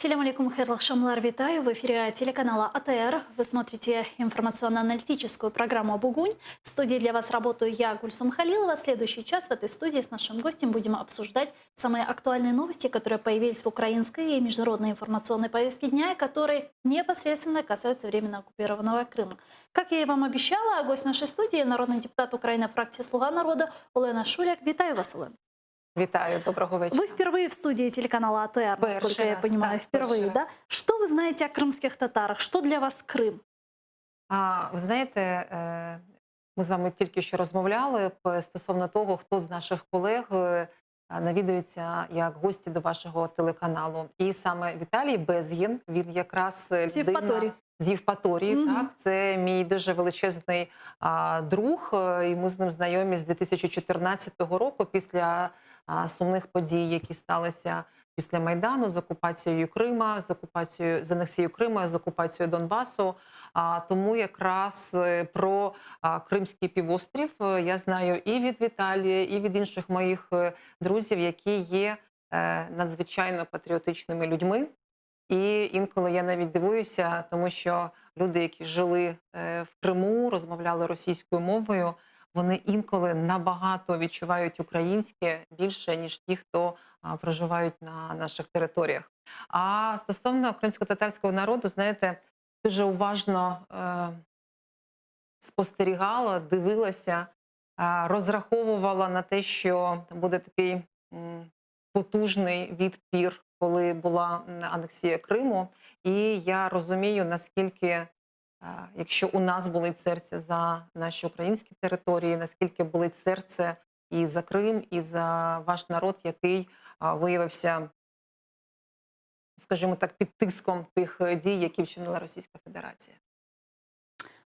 Селям алейкум, хайрлах шамлар, витаю. В эфире телеканала АТР. Вы смотрите информационно-аналитическую программу «Бугунь». В студии для вас работаю я, Гульсум Халилова. Следующий час в этой студии с нашим гостем будем обсуждать самые актуальные новости, которые появились в украинской и международной информационной повестке дня, и которые непосредственно касаются временно оккупированного Крыма. Как я и вам обещала, гость нашей студии – народный депутат Украины фракции «Слуга народа» Олена Шуляк. Витаю вас, Олена. Витаю, доброго вечера. Вы впервые в студии телеканала АТР, насколько я понимаю, впервые, да? Что вы знаете о крымских татарах? Что для вас Крим? Ви знаєте, ми з вами тільки що розмовляли стосовно того, хто з наших колег навідується як гості до вашого телеканалу. І саме Віталій Безгін, він якраз людина з Євпаторії, так, це мій дуже величезний друг, і ми з ним знайомі з 2014 року після сумних подій, які сталися після Майдану, з окупацією Крима, з анексією Криму, з окупацією Донбасу. Тому якраз про Кримський півострів я знаю і від Віталія, і від інших моїх друзів, які є надзвичайно патріотичними людьми. І інколи я навіть дивуюся, тому що люди, які жили в Криму, розмовляли російською мовою, вони інколи набагато відчувають українське більше, ніж ті, хто проживають на наших територіях. А стосовно кримсько-татарського народу, знаєте, дуже уважно спостерігала, дивилася, розраховувала на те, що буде такий потужний відпір, коли була анексія Криму. І я розумію, наскільки, якщо у нас болить серце за наші українські території, наскільки болить серце і за Крим, і за ваш народ, який виявився, скажімо так, під тиском тих дій, які вчинила Російська Федерація.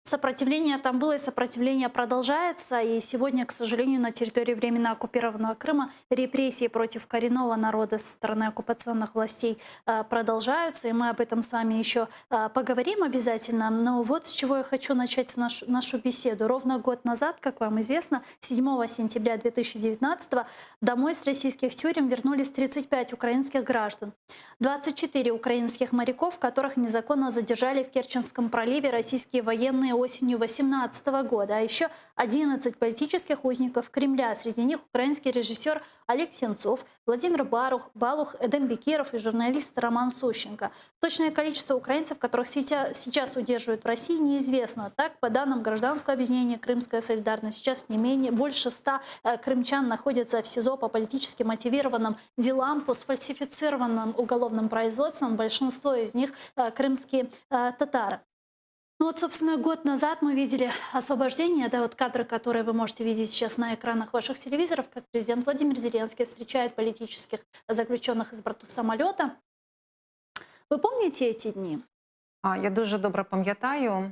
Сопротивление там было, и сопротивление продолжается. И сегодня, к сожалению, на территории временно оккупированного Крыма репрессии против коренного народа со стороны оккупационных властей продолжаются. И мы об этом с вами еще поговорим обязательно. Но вот с чего я хочу начать нашу беседу. Ровно год назад, как вам известно, 7 сентября 2019 домой с российских тюрем вернулись 35 украинских граждан. 24 украинских моряков, которых незаконно задержали в Керченском проливе российские военные осенью 2018 года, а еще 11 политических узников Кремля. Среди них украинский режиссер Олег Сенцов, Владимир Балух, Эдем Бекиров и журналист Роман Сущенко. Точное количество украинцев, которых сейчас удерживают в России, неизвестно. Так, по данным гражданского объединения «Крымская солидарность», сейчас не менее больше 100 крымчан находятся в СИЗО по политически мотивированным делам, по сфальсифицированным уголовным производствам. Большинство из них крымские татары. Ну вот, собственно, год назад мы видели освобождение, да, вот кадры, которые вы можете видеть сейчас на экранах ваших телевизоров, как президент Владимир Зеленский встречает политических заключенных из борту самолета. Ви пам'ятаєте ці дні? Я дуже добре пам'ятаю.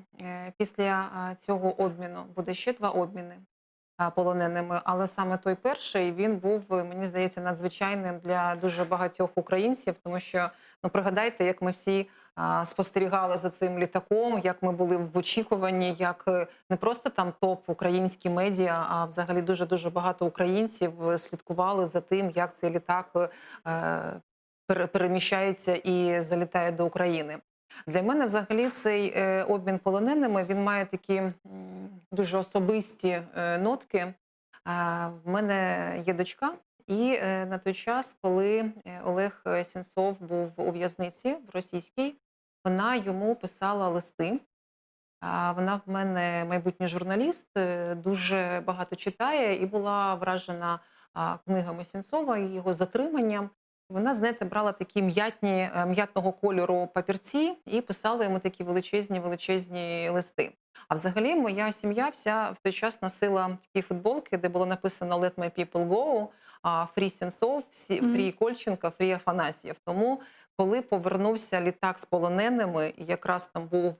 Після цього обміну буде ще 2 обміни полоненими, але саме той перший, він був, мені здається, надзвичайним для дуже багатьох українців, тому що, ну, пригадайте, як ми всі спостерігали за цим літаком, як ми були в очікуванні, як не просто там топ українські медіа, а взагалі дуже-дуже багато українців слідкували за тим, як цей літак переміщається і залітає до України. Для мене взагалі цей обмін полоненими, він має такі дуже особисті нотки. В мене є дочка, і на той час, коли Олег Сенцов був у в'язниці в російській, вона йому писала листи. Вона в мене майбутній журналіст, дуже багато читає і була вражена книгами Сенцова і його затриманням. Вона, знаєте, брала такі м'ятного кольору папірці і писала йому такі величезні листи. А взагалі моя сім'я вся в той час носила такі футболки, де було написано «Let my people go», «Free Сенцов», «Free Кольченко», «Free Афанасьєв». Тому, коли повернувся літак з полоненими, і якраз там був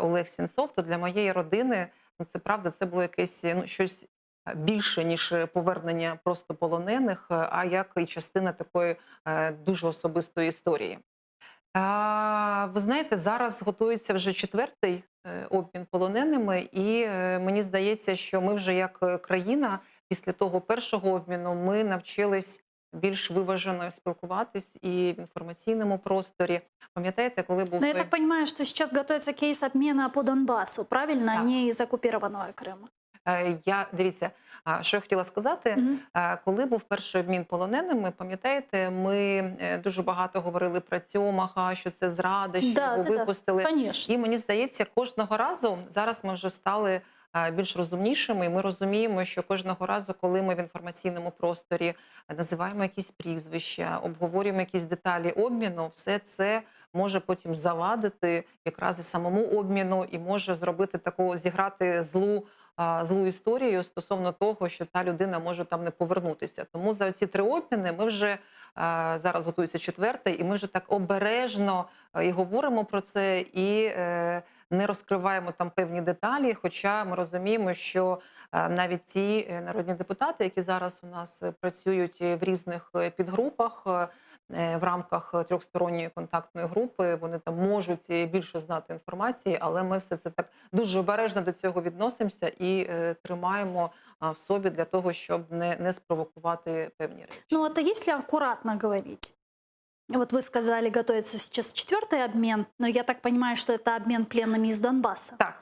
Олег Сенцов, то для моєї родини, ну, це правда, це було якесь, ну, щось більше, ніж повернення просто полонених, а як і частина такої дуже особистої історії. Ви знаєте, зараз готується вже 4-й обмін полоненими, і мені здається, що ми вже як країна після того першого обміну ми навчились більш виважено спілкуватись і в інформаційному просторі. Пам'ятаєте, коли був Но я той... так понимаю, что сейчас готовится кейс обмена по Донбассу, правильно? Так. Не из оккупированного Крыма. Дивіться, що я хотіла сказати. Мгм. Коли був перший обмін полоненими, пам'ятаєте, ми дуже багато говорили про Цьомаха, що це зрада, що його випустили. Конечно. І мені здається, кожного разу, зараз ми вже стали більш розумнішими, і ми розуміємо, що кожного разу, коли ми в інформаційному просторі називаємо якісь прізвища, обговорюємо якісь деталі обміну, все це може потім завадити якраз і самому обміну, і може зробити таку, зіграти злу історію стосовно того, що та людина може там не повернутися. Тому за ці 3 обміни ми вже зараз готується 4-й, і ми вже так обережно і говоримо про це, і не розкриваємо там певні деталі. Хоча ми розуміємо, що навіть ті народні депутати, які зараз у нас працюють в різних підгрупах, в рамках трьохсторонньої контактної групи, вони там можуть більше знати інформації, але ми все це так дуже обережно до цього відносимося і тримаємо в собі для того, щоб не спровокувати певні речі. Ну вот, а если аккуратно говорить? Вот вы сказали, готовится сейчас 4-й обмен, но я так понимаю, что это обмен пленными из Донбасса. Так.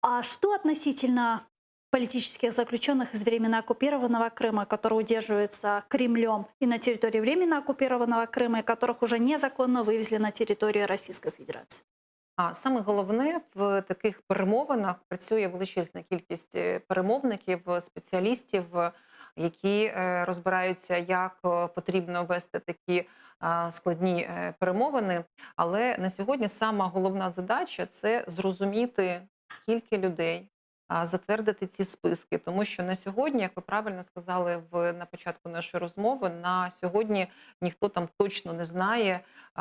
А что относительно политических заключенных из временно оккупированного Крыма, которые удерживаются Кремлем и на территории временно оккупированного Крыма, и которых уже незаконно вывезли на территорию Российской Федерации? А саме головне, в таких перемовинах працює величезна кількість перемовників, спеціалістів, які розбираються, як потрібно вести такі складні перемовини. Але на сьогодні сама головна задача – це зрозуміти, скільки людей, затвердити ці списки. Тому що на сьогодні, як ви правильно сказали на початку нашої розмови, на сьогодні ніхто там точно не знає,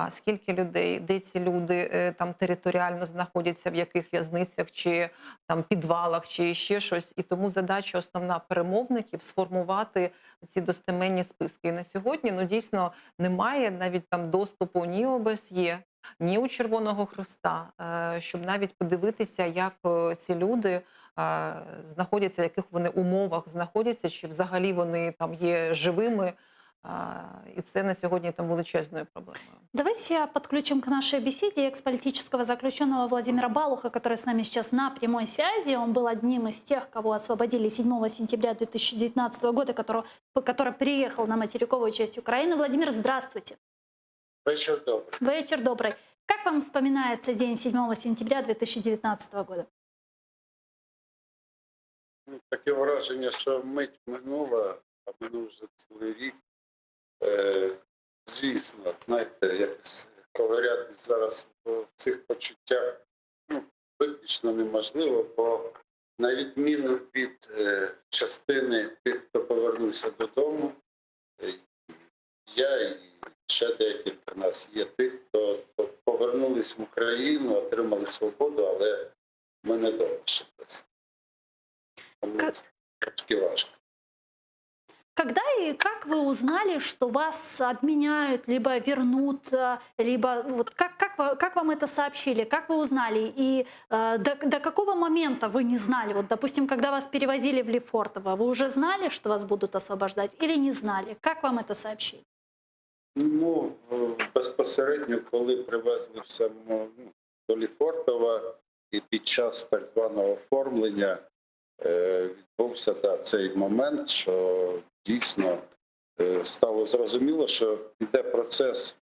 скільки людей, де ці люди там територіально знаходяться, в яких в'язницях, чи там підвалах, чи ще щось. І тому задача основна перемовників – сформувати ці достеменні списки. І на сьогодні, ну, дійсно, немає навіть там доступу ні ОБСЄ, ні у Червоного Хреста, щоб навіть подивитися, як ці люди знаходяться, в яких вони умовах знаходяться, чи взагалі вони там є живими. І це на сьогодні там величезною проблемою. Давайте подключим к нашей беседе экс-политического заключенного Владимира Балуха, который с нами сейчас на прямой связи. Он был одним из тех, кого освободили 7 сентября 2019 года, который приехал на материковую часть Украины. Владимир, здравствуйте. Вечер добрый. Вечер добрый. Как вам вспоминается день 7 сентября 2019 года? Таке враження, що мить минула, а минув вже цілий рік. Звісно, знаєте, якось ковирятись зараз в цих почуттях виключно неможливо, бо на відміну від частини тих, хто повернувся додому, я і ще декілька нас є тих, хто повернулись в Україну, отримали свободу, але ми не вдома ще просто. Це трошки важко. Когда и как вы узнали, что вас обменяют, либо вернут, либо вот как вам это сообщили, как вы узнали и до какого момента вы не знали? Вот, допустим, когда вас перевозили в Лефортово, вы уже знали, что вас будут освобождать, или не знали? Как вам это сообщили? Ну, безпосередньо, коли привезли все до Лефортова і під час так званого оформлення відбувся цей момент, що дійсно стало зрозуміло, що йде процес,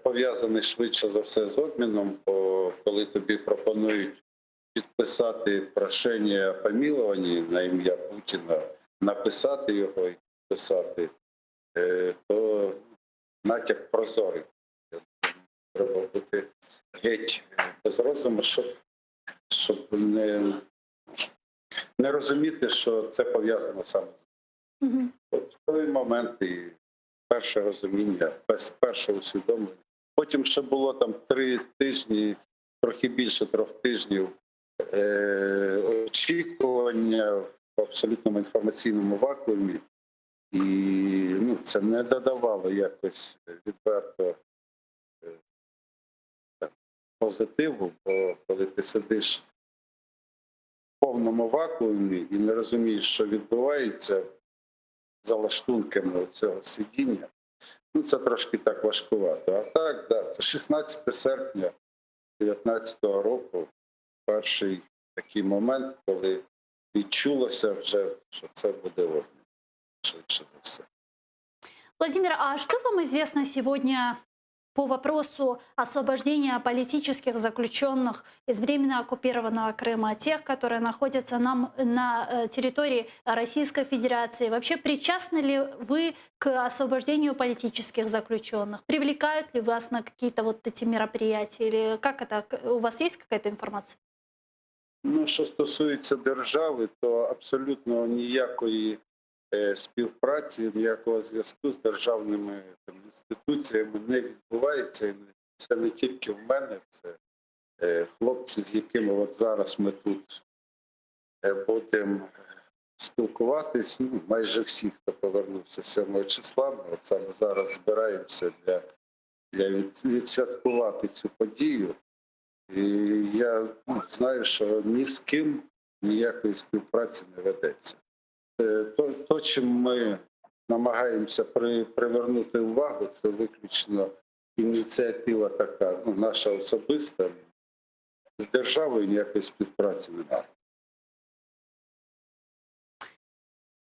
пов'язаний швидше за все з обміном, бо коли тобі пропонують підписати прошення о помилуванні на ім'я Путіна, написати його і підписати, то натяк прозорий. Треба бути геть без розуму, щоб не розуміти, що це пов'язано саме з Мгм. От в той момент і перше розуміння, перше усвідомлення. Потім ще було там 3 тижні, трохи більше 3 тижнів очікування в абсолютному інформаційному вакуумі. І це не додавало якось відверто позитиву, бо коли ти сидиш в повному вакуумі і не розумієш, що відбувається, залаштунками цього сидіння. Ну, це трошки так важкувато. А так, да, це 16 серпня 2019 року, перший такий момент, коли відчулося вже, що це буде обмін, швидше за все. Владимир, а что вам известно сегодня по вопросу освобождения политических заключенных из временно оккупированного Крыма, тех, которые находятся на территории Российской Федерации? Вообще, причастны ли вы к освобождению политических заключенных? Привлекают ли вас на какие-то вот эти мероприятия? Или как это? У вас есть какая-то информация? Ну, що стосується держави, то абсолютно ніякої співпраці, ніякого зв'язку з державними інституціями не відбувається. І це не тільки в мене, це хлопці, з якими от зараз ми тут будемо спілкуватись. Ну, майже всі, хто повернувся 7 числа, ми от саме зараз збираємося для відсвяткувати цю подію. І я знаю, що ні з ким ніякої співпраці не ведеться. То, чим ми намагаємося привернути увагу, це виключно ініціатива така, ну, наша особиста. З державою ніякої співпраці немає.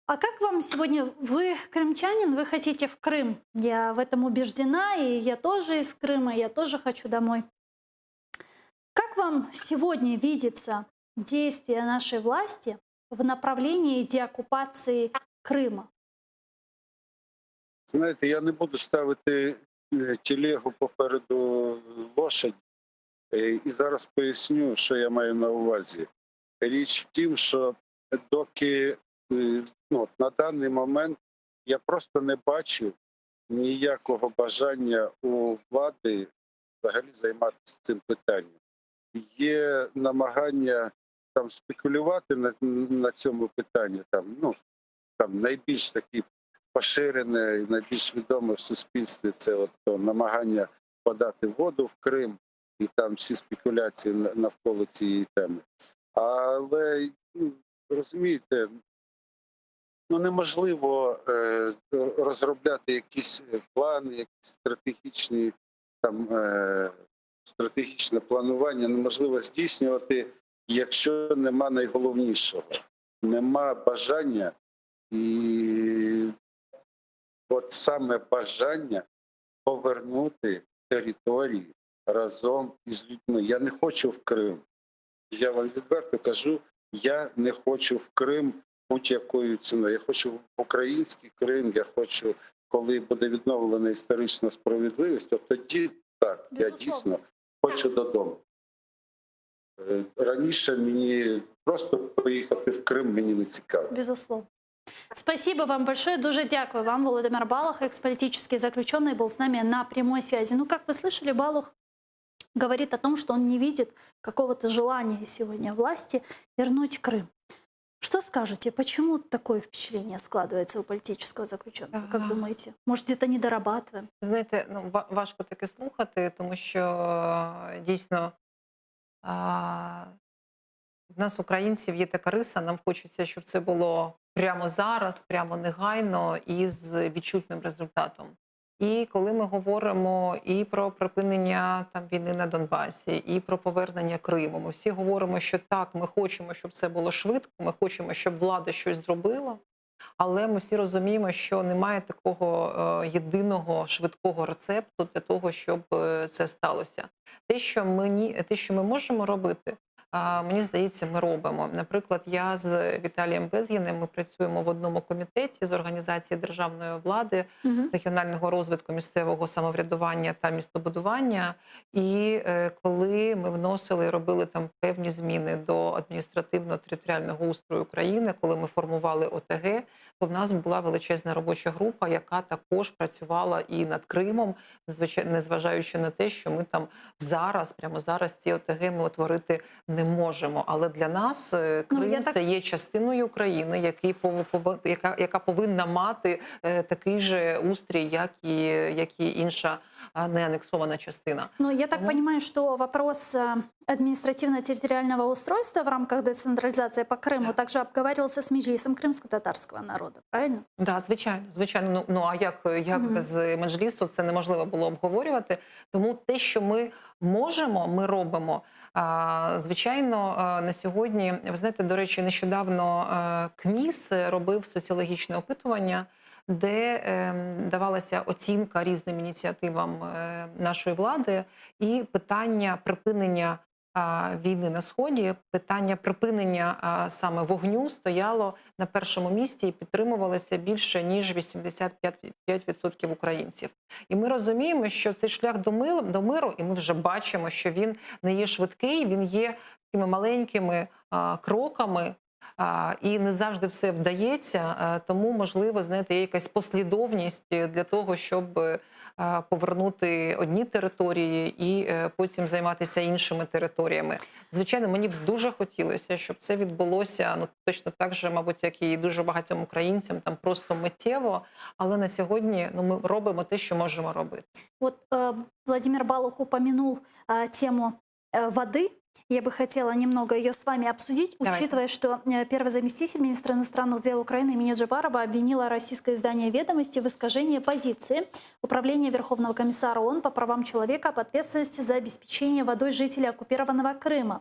А как вам сегодня, вы крымчанин, вы хотите в Крым? Я в этом убеждена, и я тоже из Крыма, я тоже хочу домой. Как вам сегодня видится действие нашей власти в направлении деоккупации Крыма? Знаєте, я не буду ставити телегу попереду лошаді. І зараз поясню, що я маю на увазі. Річ в тім, що доки на даний момент я просто не бачив ніякого бажання у влади взагалі займатися цим питанням. Є намагання там спекулювати на цьому питанні. Там найбільш такі поширене, найбільш відоме в суспільстві це от намагання подати воду в Крим і там всі спекуляції навколо цієї теми. Але, розумієте, неможливо розробляти якісь плани, якісь стратегічне планування, неможливо здійснювати, якщо нема найголовнішого. Нема бажання, і от саме бажання повернути території разом із людьми. Я не хочу в Крим. Я вам відверто кажу, я не хочу в Крим будь-якою ціною. Я хочу в український Крим, я хочу, коли буде відновлена історична справедливість, то тоді так, я дійсно хочу додому. Раніше мені просто поїхати в Крим мені не цікаво. Безусловно. Спасибо вам большое. Дуже дякую вам. Володимир Балух, экс-политический заключенный, был с нами на прямой связи. Ну, как вы слышали, Балух говорит о том, что он не видит какого-то желания сегодня власти вернуть Крым. Что скажете, почему такое впечатление складывается у политического заключенного? Как думаете? Может, где-то не дорабатываем? Знаєте, важко таке слухати, тому що дійсно в нас, українців, є така риса, нам хочеться, щоб це було прямо зараз, прямо негайно і з відчутним результатом. І коли ми говоримо і про припинення війни на Донбасі, і про повернення Криму, ми всі говоримо, що так, ми хочемо, щоб це було швидко, ми хочемо, щоб влада щось зробила, але ми всі розуміємо, що немає такого єдиного швидкого рецепту для того, щоб це сталося. Те, що ми можемо робити, мені здається, ми робимо. Наприклад, я з Віталієм Безгіним, ми працюємо в одному комітеті з організації державної влади, регіонального розвитку, місцевого самоврядування та містобудування. І коли ми вносили і робили там певні зміни до адміністративно-територіального устрою України, коли ми формували ОТГ, то в нас була величезна робоча група, яка також працювала і над Кримом, незважаючи на те, що ми там зараз, прямо зараз ці ОТГ ми утворити не можемо. Але для нас Крим це є частиною України, яка повинна мати такий же устрій, як і інша не анексована частина. Ну, я так понимаю, что вопрос административно-территориального устройства в рамках децентрализации по Крыму также обговаривался с Меджлисом крымско-татарского народа, правильно? Да, звичайно. Ну а як без меджлісу це неможливо було обговорювати. Тому те, що ми можемо, ми робимо. Звичайно, на сьогодні, ви знаєте, до речі, нещодавно КМІС робив соціологічне опитування, де давалася оцінка різним ініціативам нашої влади, і питання припинення війни на Сході, питання припинення саме вогню стояло на першому місці і підтримувалося більше, ніж 85% українців. І ми розуміємо, що цей шлях до миру, і ми вже бачимо, що він не є швидкий, він є такими маленькими кроками, і не завжди все вдається, тому, можливо, знаєте, є якась послідовність для того, щоб повернути одні території і потім займатися іншими територіями. Звичайно, мені б дуже хотілося, щоб це відбулося, ну, точно так же, мабуть, як і дуже багатьом українцям, там просто миттєво, але на сьогодні ми робимо те, що можемо робити. Вот Владимир Балух упомянул тему воды. Я бы хотела немного ее с вами обсудить, учитывая, что первый заместитель министра иностранных дел Украины Эмине Джабарова обвинила российское издание «Ведомости» в искажении позиции Управления Верховного комиссара ООН по правам человека об ответственности за обеспечение водой жителей оккупированного Крыма.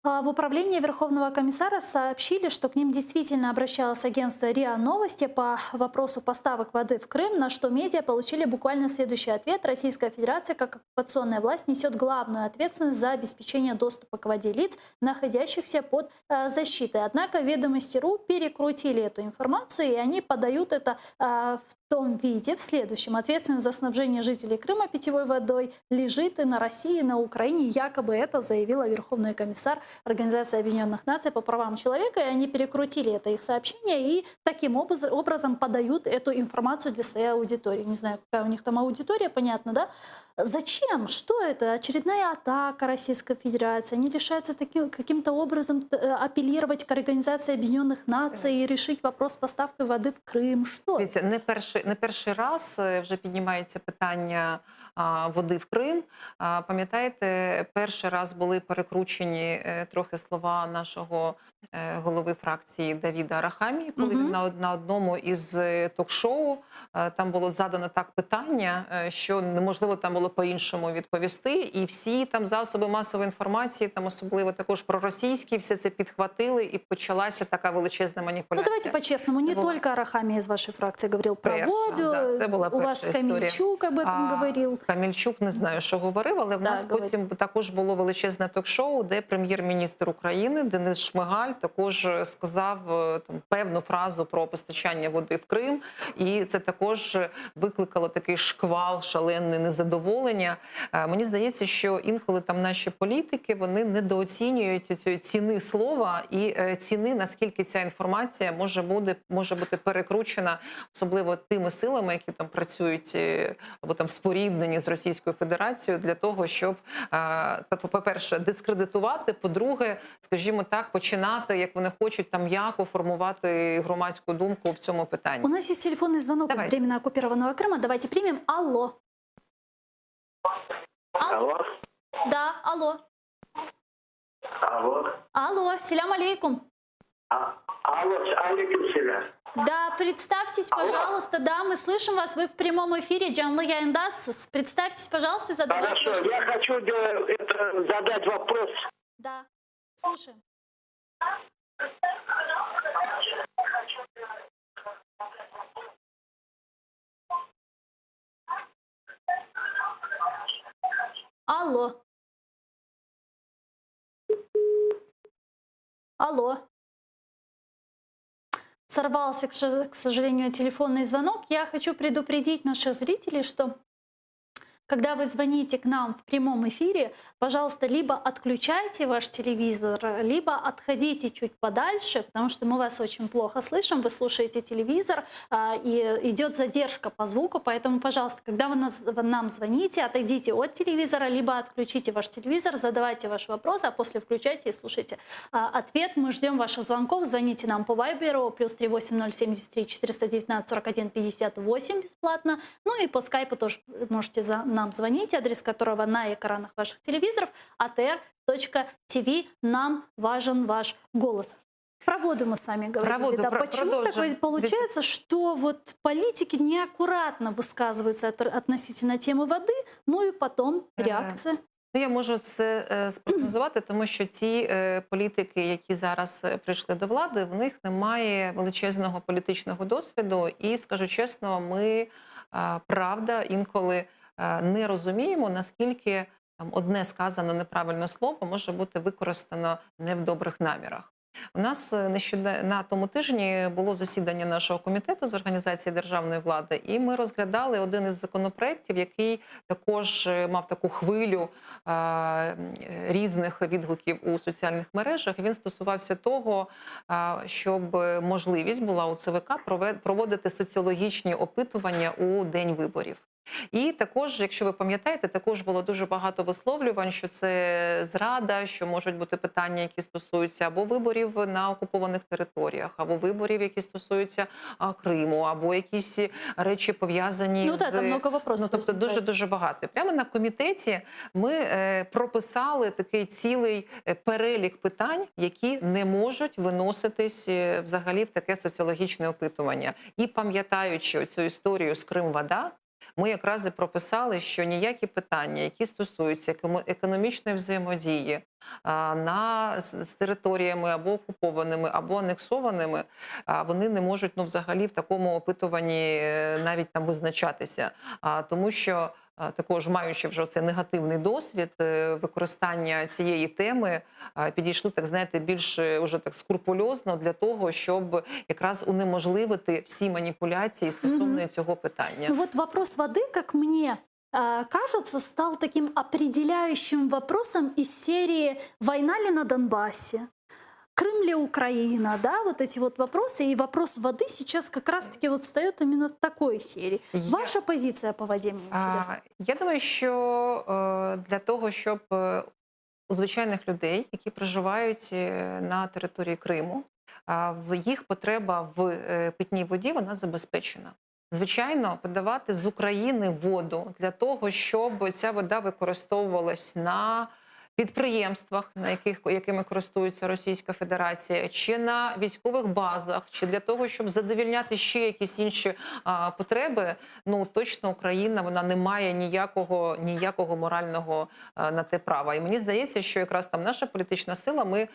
В управлении Верховного комиссара сообщили, что к ним действительно обращалось агентство РИА Новости по вопросу поставок воды в Крым, на что медиа получили буквально следующий ответ. Российская Федерация, как оккупационная власть, несет главную ответственность за обеспечение доступа к воде лиц, находящихся под защитой. Однако Ведомости.ру перекрутили эту информацию, и они подают это в том виде, в следующем. Ответственность за снабжение жителей Крыма питьевой водой лежит и на России, и на Украине. Якобы это заявила Верховный комиссар Организации Объединенных Наций по правам человека, и они перекрутили это их сообщение и таким образом подают эту информацию для своей аудитории. Не знаю, какая у них там аудитория, понятно, да? Зачем? Что это? Очередная атака Российской Федерации? Они решаются каким-то образом апеллировать к Организации Объединенных Наций и решить вопрос поставки воды в Крым? Что? Дивіться, не перший раз вже піднімається питання води в Крим. Пам'ятаєте, перший раз були перекручені трохи слова нашого голови фракції Давіда Арахамії, коли він на одному із ток-шоу там було задано так питання, що неможливо там було по-іншому відповісти. І всі там засоби масової інформації, там особливо також проросійські, все це підхватили, і почалася така величезна маніпуляція. Ну давайте по-честному, не только Арахамия из вашей фракции говорил про воду, у вас Камельчук об этом говорил. Камельчук не знаю, що говорив, але в нас потім також було величезне ток-шоу, де прем'єр-міністр України Денис Шмигаль також сказав там певну фразу про постачання води в Крим, і це також викликало такий шквал, шалене незадоволення. Мені здається, що інколи там наші політики, вони недооцінюють цієї ціни слова і ціни, наскільки ця інформація може бути перекручена, особливо тими силами, які там працюють або там споріднені з Російською Федерацією, для того, щоб, по-перше, дискредитувати, по-друге, скажімо так, починати, як вони хочуть, там м'яко формувати громадську думку в цьому питанні. У нас есть телефонный звонок из временно оккупированного Крыма. Давайте примем. Алло. Алло. Да, алло. Алло. Алло, селям алейкум. Алло, алейкум селям. Да, представьтесь, пожалуйста. Да, мы слышим вас. Вы в прямом эфире. Джанлы Яйндас. Представьтесь, пожалуйста, задавайте. Хорошо, я хочу задать вопрос. Да, слушаем. Алло. Алло. Сорвался, к сожалению, телефонный звонок. Я хочу предупредить наших зрителей, что когда вы звоните к нам в прямом эфире, пожалуйста, либо отключайте ваш телевизор, либо отходите чуть подальше, потому что мы вас очень плохо слышим, вы слушаете телевизор, и идет задержка по звуку, поэтому, пожалуйста, когда вы нам звоните, отойдите от телевизора, либо отключите ваш телевизор, задавайте ваш вопрос, а после включайте и слушайте ответ. Мы ждем ваших звонков, звоните нам по Вайберу, +3 8073 419 41 58 бесплатно, ну и по скайпу тоже можете нам звонить, адрес которого на экранах ваших телевизоров, atr.tv, нам важен ваш голос. Про воду мы с вами говорили. Про воду, да. Почему продолжим. так получается, что вот политики неаккуратно высказываются относительно темы воды, ну и потом реакция? Ну, я можу це спрогнозувати, тому що ті політики, які зараз прийшли до влади, в них немає величезного політичного досвіду. І, скажу чесно, ми, правда, інколи не розуміємо, наскільки одне сказане неправильне слово може бути використано не в добрих намірах. У нас на тому тижні було засідання нашого комітету з організації державної влади, і ми розглядали один із законопроєктів, який також мав таку хвилю різних відгуків у соціальних мережах. Він стосувався того, щоб можливість була у ЦВК проводити соціологічні опитування у день виборів. І також, якщо ви пам'ятаєте, також було дуже багато висловлювань, що це зрада, що можуть бути питання, які стосуються або виборів на окупованих територіях, або виборів, які стосуються Криму, або якісь речі пов'язані з... там много вопросів. тобто дуже багато. Прямо на комітеті ми прописали такий цілий перелік питань, які не можуть виноситись взагалі в таке соціологічне опитування. І пам'ятаючи цю історію з Крим-Вода, ми якраз і прописали, що ніякі питання, які стосуються економічної взаємодії з територіями або окупованими, або анексованими, вони не можуть взагалі в такому опитуванні навіть там визначатися. Тому що також, маючи вже цей негативний досвід використання цієї теми, підійшли, так знаєте, більш уже так скрупульозно для того, щоб якраз унеможливити всі маніпуляції стосовно цього питання. Ну вот вопрос воды, как мне кажется, стал таким определяющим вопросом из серии «Война ли на Донбассе?», Крым ли Украина, да, вот эти вот вопросы. И вопрос воды сейчас как раз-таки вот встает именно в такой серии. Ваша позиция по воде мне интересна. Я думаю, що для того, щоб у звичайних людей, які проживають на території Криму, їх потреба в питній воді, вона забезпечена. Звичайно, подавати з України воду для того, щоб ця вода використовувалась на підприємствах, якими користується Російська Федерація, чи на військових базах, чи для того, щоб задовільняти ще якісь інші потреби, точно Україна, вона не має ніякого морального на те права. І мені здається, що якраз там наша політична сила, ми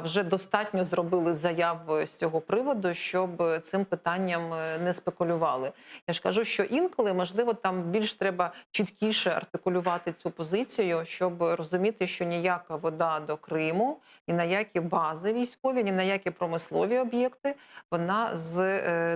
вже достатньо зробили заяв з цього приводу, щоб цим питанням не спекулювали. Я ж кажу, що інколи, можливо, там більш треба чіткіше артикулювати цю позицію, щоб розуміти, що ніяка вода до Криму, ні на які бази військові, ні на які промислові об'єкти вона з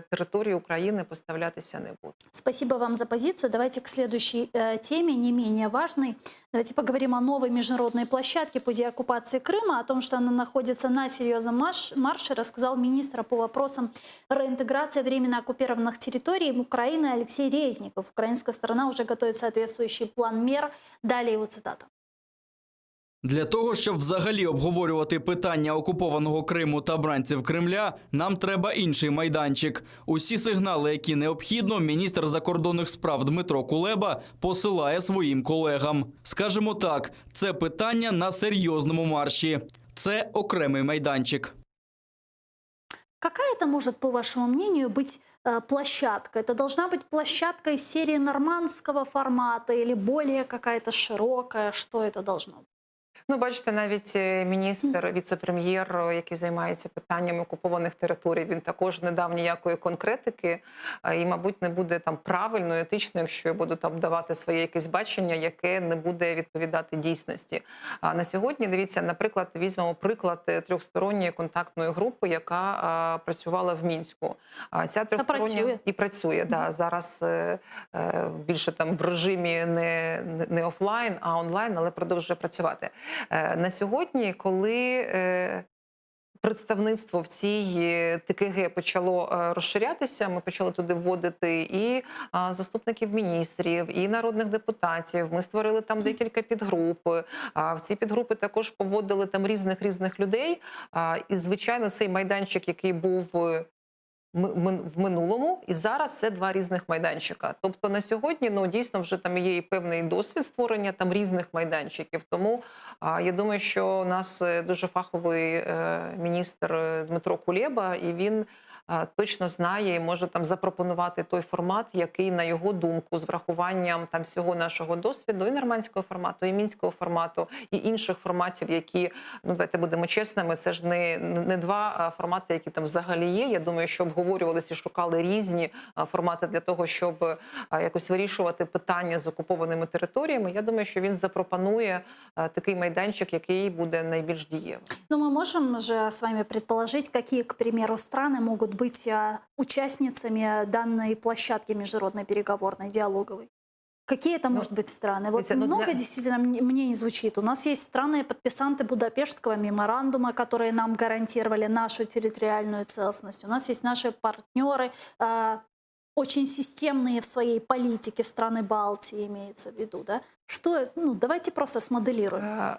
території України поставлятися не буде. Спасибо вам за позицию. Давайте к следующей теме, не менее важной. Давайте поговорим о новой международной площадке по деоккупации Крыма. О том, что она находится на серьезном марше, рассказал министр по вопросам реинтеграции временно оккупированных территорий Украины Алексей Резников. Украинская сторона уже готовит соответствующий план мер. Далее его цитата. Для того, щоб взагалі обговорювати питання окупованого Криму та бранців Кремля, нам треба інший майданчик. Усі сигнали, які необхідно, міністр закордонних справ Дмитро Кулеба посилає своїм колегам. Скажемо так, це питання на серйозному марші. Це окремий майданчик. Какая это может, по вашему мнению, быть площадка? Это должна быть площадка из серии нормандского формата или более какая-то широкая? Что это должно быть? Ну, бачите, навіть міністр, віце-прем'єр, який займається питаннями окупованих територій, він також не дав ніякої конкретики. І, мабуть, не буде там правильно, етично, якщо я буду там давати своє якесь бачення, яке не буде відповідати дійсності. А на сьогодні, дивіться, наприклад, візьмемо приклад трьохсторонньої контактної групи, яка працювала в Мінську. Ця трьохстороння і працює, да, зараз більше там в режимі не офлайн, а онлайн, але продовжує працювати. На сьогодні, коли представництво в цій ТКГ почало розширятися, ми почали туди вводити і заступників міністрів, і народних депутатів. Ми створили там декілька підгруп. В ці підгрупи також поводили там різних людей. І, звичайно, цей майданчик, який був в минулому, і зараз це два різних майданчика. Тобто на сьогодні, ну, дійсно вже там є і певний досвід створення там різних майданчиків. Тому я думаю, що у нас дуже фаховий міністр Дмитро Кулеба, і він точно знає і може там запропонувати той формат, який, на його думку, з врахуванням там всього нашого досвіду, і нормандського формату, і мінського формату, і інших форматів, які, ну, давайте будемо чесними, це ж не два формати, які там взагалі є. Я думаю, що обговорювалися і шукали різні формати для того, щоб якось вирішувати питання з окупованими територіями. Я думаю, що він запропонує такий майданчик, який буде найбільш дієвим. Но мы можем же с вами предположить, какие, к примеру, страны могут быть участницами данной площадки международной переговорной, диалоговой? Какие это, может быть, страны? Вот много действительно мне не звучит. У нас есть страны-подписанты Будапештского меморандума, которые нам гарантировали нашу территориальную целостность. У нас есть наши партнеры, очень системные в своей политике, страны Балтии имеется в виду. Да? Что, ну, давайте просто смоделируем.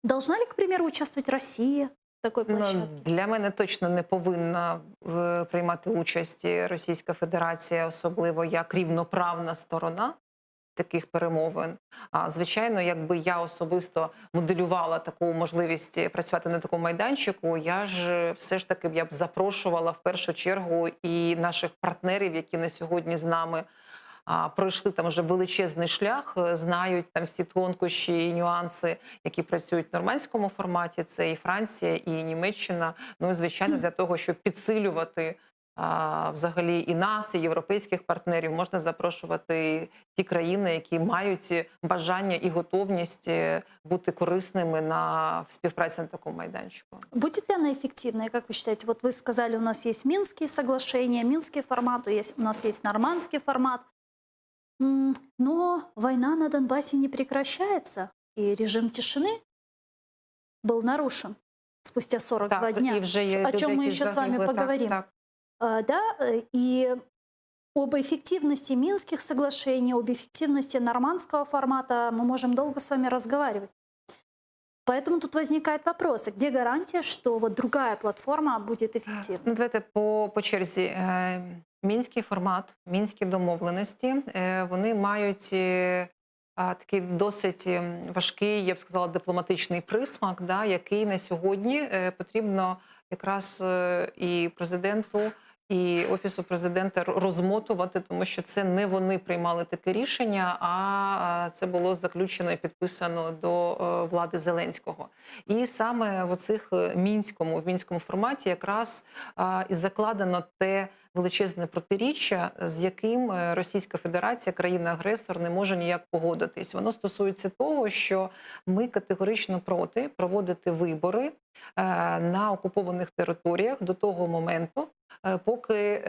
Должна ли, к примеру, участвовать Россия? Такої площадки? Для мене точно не повинна приймати участь Російська Федерація, особливо як рівноправна сторона таких перемовин. Звичайно, якби я особисто моделювала таку можливість працювати на такому майданчику, я ж все ж таки я б запрошувала в першу чергу і наших партнерів, які на сьогодні з нами пройшли там вже величезний шлях, знають там всі тонкощі і нюанси, які працюють в нормандському форматі. Це і Франція, і Німеччина. Ну і, звичайно, для того, щоб підсилювати взагалі і нас, і європейських партнерів, можна запрошувати ті країни, які мають бажання і готовність бути корисними на співпраці на такому майданчику. Будет ли она эффективной, как вы считаете? Вот вы сказали, у нас есть Минские соглашения, Минский формат, у нас есть нормандский формат. Но война на Донбассе не прекращается, и режим тишины был нарушен спустя 42 дня, о чем мы еще с вами поговорим. Да, и об эффективности Минских соглашений, об эффективности нормандского формата мы можем долго с вами разговаривать. Поэтому тут возникает вопрос, где гарантия, что вот другая платформа будет эффективной? Ну, давайте по черзі. Мінський формат, мінські домовленості, вони мають такий досить важкий, я б сказала, дипломатичний присмак, да, який на сьогодні потрібно якраз і президенту, і Офісу президента розмотувати, тому що це не вони приймали таке рішення, а це було заключено і підписано до влади Зеленського. І саме в мінському форматі якраз і закладено те величезне протиріччя, з яким Російська Федерація, країна-агресор, не може ніяк погодитись. Воно стосується того, що ми категорично проти проводити вибори на окупованих територіях до того моменту, поки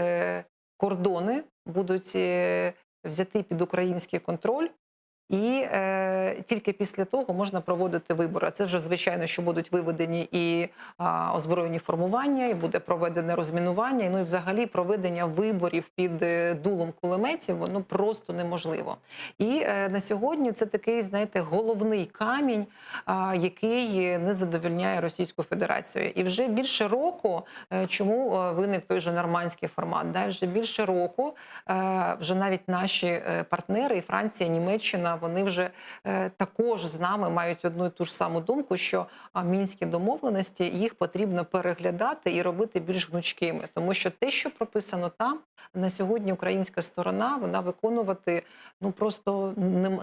кордони будуть взяті під український контроль, і тільки після того можна проводити вибори. Це вже, звичайно, що будуть виведені і озброєні формування, і буде проведене розмінування, ну і взагалі проведення виборів під дулом кулеметів, воно просто неможливо. І на сьогодні це такий, знаєте, головний камінь, який не задовольняє Російську Федерацію. І вже більше року, чому виник той же нормандський формат, да? Вже більше року вже навіть наші партнери, і Франція, і Німеччина, вони вже також з нами мають одну і ту ж саму думку, що мінські домовленості, їх потрібно переглядати і робити більш гнучкими. Тому що те, що прописано там, на сьогодні українська сторона, вона виконувати просто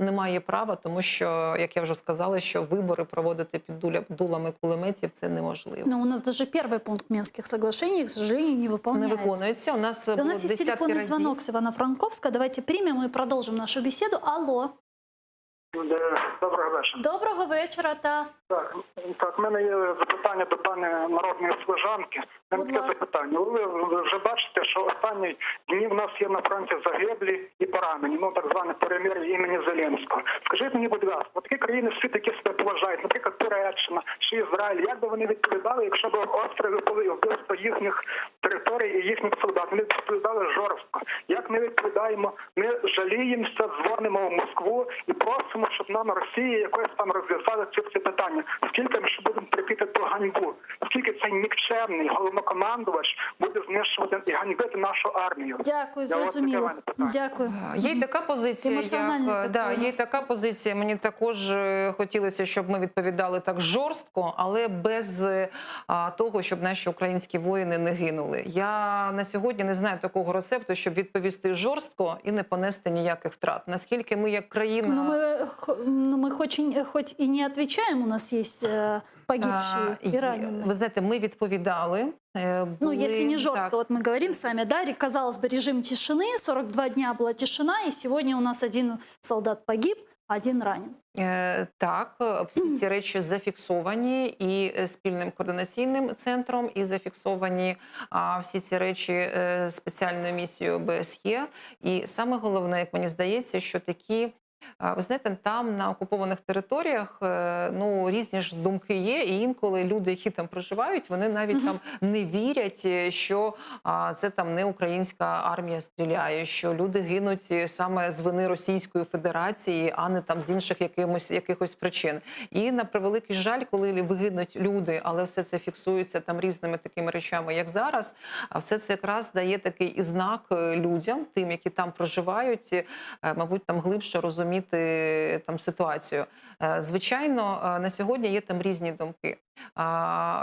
не має права, тому що, як я вже сказала, що вибори проводити під дулами кулеметів – це неможливо. Но у нас даже первый пункт Минских соглашений, к сожалению, не Не выполняется. виконується. У нас И у було нас есть десятки телефонный разів. звонок с Ивано-Франковска. Давайте примем и продолжим нашу беседу. Алло. Доброго вечора. Доброго вечора. Так, в мене є запитання до пані народної служанки. Будь Таке ласка. запитання. Ви вже бачите, що останні дні в нас є на фронті загиблі і поранені, так зване перемир'я імені Зеленського. Скажіть мені, будь ласка, такі країни всі такі себе поважають, наприклад, Туреччина чи Ізраїль, як би вони відповідали, якщо б обстріли були вбивство їхніх територій і їхніх солдат? Вони відповідали жорстко. Як ми відповідаємо? Ми жаліємося, дзвонимо в Москву і просимо, щоб нам Росія якось там розв'язала ці питання. Скільки ми ще будемо терпіти ту ганьбу? Скільки цей нікчемний головнокомандувач буде знищувати і ганьбити нашу армію? Дякую, Я вас зрозуміло. таке питання. Дякую. Є й така позиція, Емоціональний як такий у є й нас. така позиція. Мені також хотілося, щоб ми відповідали так жорстко, але без того, щоб наші українські воїни не гинули. Я на сьогодні не знаю такого рецепту, щоб відповісти жорстко і не понести ніяких втрат. Наскільки ми як країна... Мы хоть и не отвечаем, у нас есть погибшие и раненые. Ви знаєте, ми відповідали. Если не жестко, Так. вот мы говорим с вами, да, казалось бы, режим тишины, 42 дня была тишина, и сегодня у нас один солдат погиб, один ранен. Так, всі ці речі зафіксовані і спільним координаційним центром, і зафіксовані всі ці речі спеціальною місією ОБСЄ. І саме головне, як мені здається, що такі... Ви знаєте, там на окупованих територіях різні ж думки є, і інколи люди, які там проживають, вони навіть там не вірять, що це там не українська армія стріляє, що люди гинуть саме з вини Російської Федерації, а не там з інших якихось причин. І на превеликий жаль, коли вигинуть люди, але все це фіксується там різними такими речами, як зараз, все це якраз дає такий і знак людям, тим, які там проживають, мабуть, там глибше розуміти там ситуацію. Звичайно, на сьогодні є там різні думки.